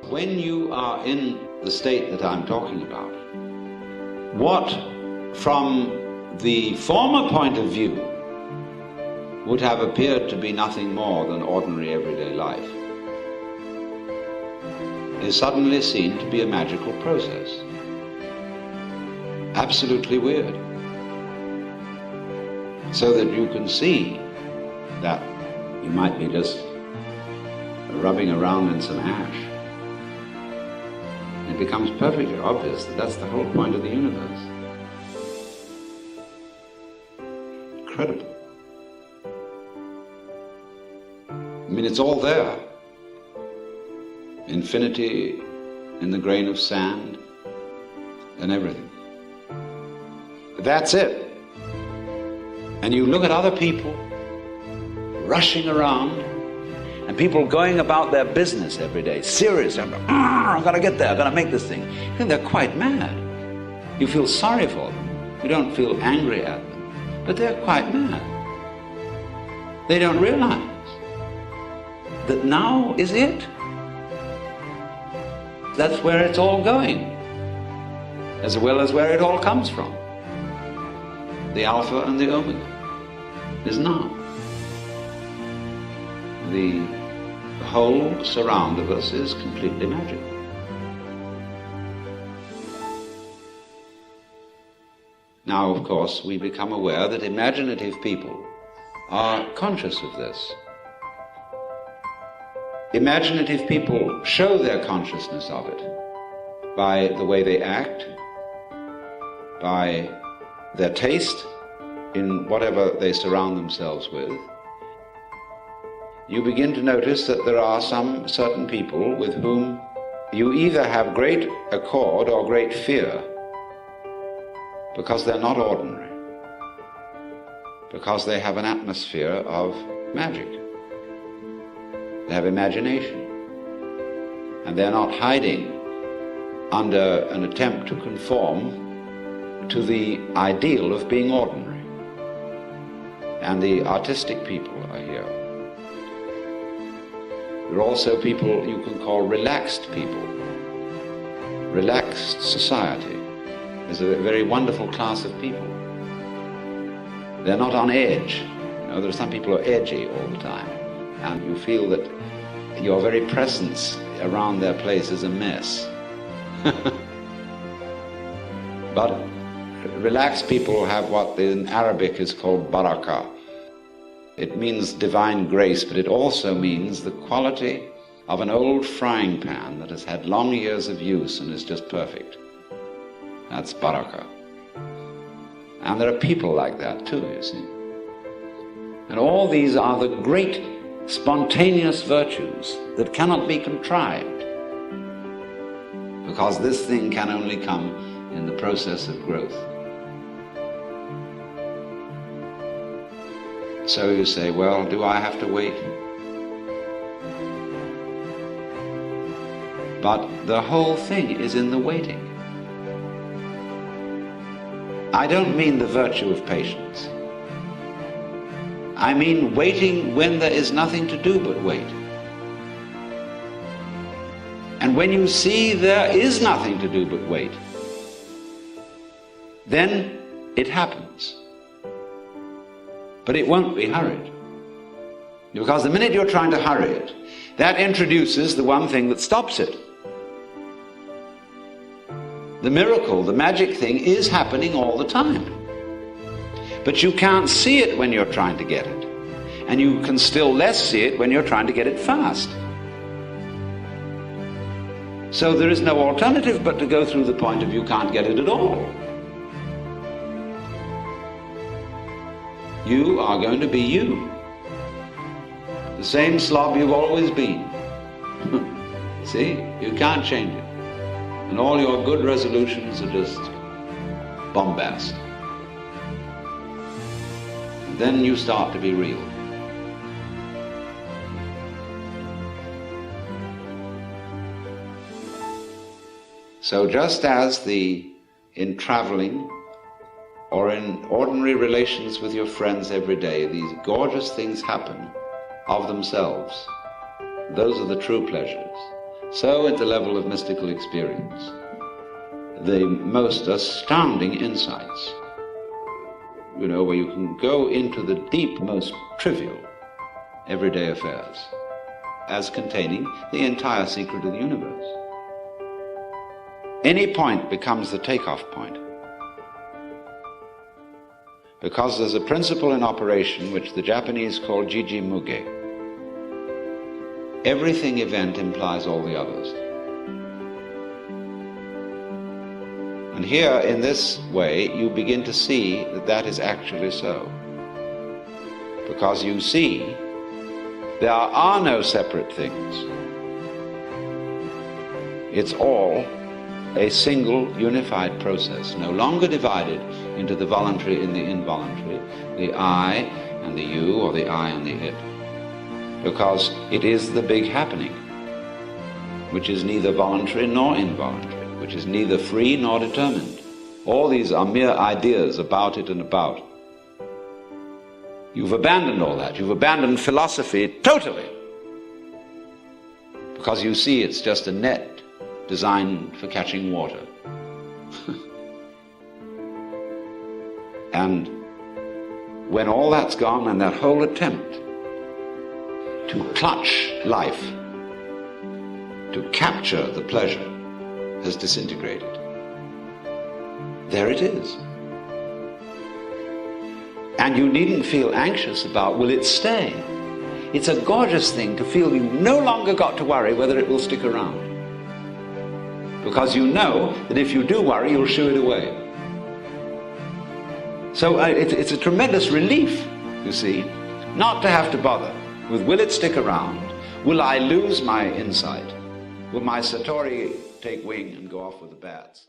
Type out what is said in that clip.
When you are in the state that I'm talking about, what from the former point of view would have appeared to be nothing more than ordinary everyday life is suddenly seen to be a magical process. Absolutely weird. So that you can see that you might be just rubbing around in some ash. It becomes perfectly obvious that that's the whole point of the universe. Incredible. I mean, it's all there. Infinity in the grain of sand and everything. That's it. And you look at other people rushing around and people going about their business every day, serious, I've got to get there, I've got to make this thing. You think they're quite mad. You feel sorry for them. You don't feel angry at them. But they're quite mad. They don't realize that now is it. That's where it's all going, as well as where it all comes from. The Alpha and the Omega is now. The whole surround of us is completely magical. Now, of course, we become aware that imaginative people are conscious of this. Imaginative people show their consciousness of it by the way they act, by their taste in whatever they surround themselves with. You begin to notice that there are some certain people with whom you either have great accord or great fear, because they're not ordinary, because they have an atmosphere of magic. They have imagination, and they're not hiding under an attempt to conform to the ideal of being ordinary. And the artistic people are here. There are also people you can call relaxed people. Relaxed society is a very wonderful class of people. They're not on edge. You know, there are some people who are edgy all the time, and you feel that your very presence around their place is a mess. But relaxed people have what in Arabic is called barakah. It means divine grace, but it also means the quality of an old frying pan that has had long years of use and is just perfect. That's barakah. And there are people like that too, you see. And all these are the great spontaneous virtues that cannot be contrived, because this thing can only come in the process of growth. So you say, well, do I have to wait? But the whole thing is in the waiting. I don't mean the virtue of patience. I mean waiting when there is nothing to do but wait. And when you see there is nothing to do but wait, then it happens. But it won't be hurried. Because the minute you're trying to hurry it, that introduces the one thing that stops it. The miracle, the magic thing is happening all the time. But you can't see it when you're trying to get it. And you can still less see it when you're trying to get it fast. So there is no alternative but to go through the point of you can't get it at all. You are going to be you. The same slob you've always been. See? You can't change it. And all your good resolutions are just bombast. And then you start to be real. So just as in traveling or in ordinary relations with your friends every day, these gorgeous things happen of themselves. Those are the true pleasures. So at the level of mystical experience, the most astounding insights, where you can go into the deep, most trivial, everyday affairs, as containing the entire secret of the universe. Any point becomes the takeoff point, because there's a principle in operation which the Japanese call jiji muge. Everything event implies all the others. And here, in this way, you begin to see that that is actually so. Because you see, there are no separate things. It's all a single unified process, no longer divided into the voluntary and the involuntary, the I and the you, or the I and the it. Because it is the big happening, which is neither voluntary nor involuntary, which is neither free nor determined. All these are mere ideas about it and about. You've abandoned all that. You've abandoned philosophy totally, because you see it's just a net designed for catching water. And when all that's gone, and that whole attempt to clutch life, to capture the pleasure, has disintegrated, there it is. And you needn't feel anxious about, will it stay? It's a gorgeous thing to feel you've no longer got to worry whether it will stick around. Because you know that if you do worry, you'll shoo it away. So it's a tremendous relief, you see, not to have to bother with, will it stick around? Will I lose my insight? Will my Satori take wing and go off with the bats?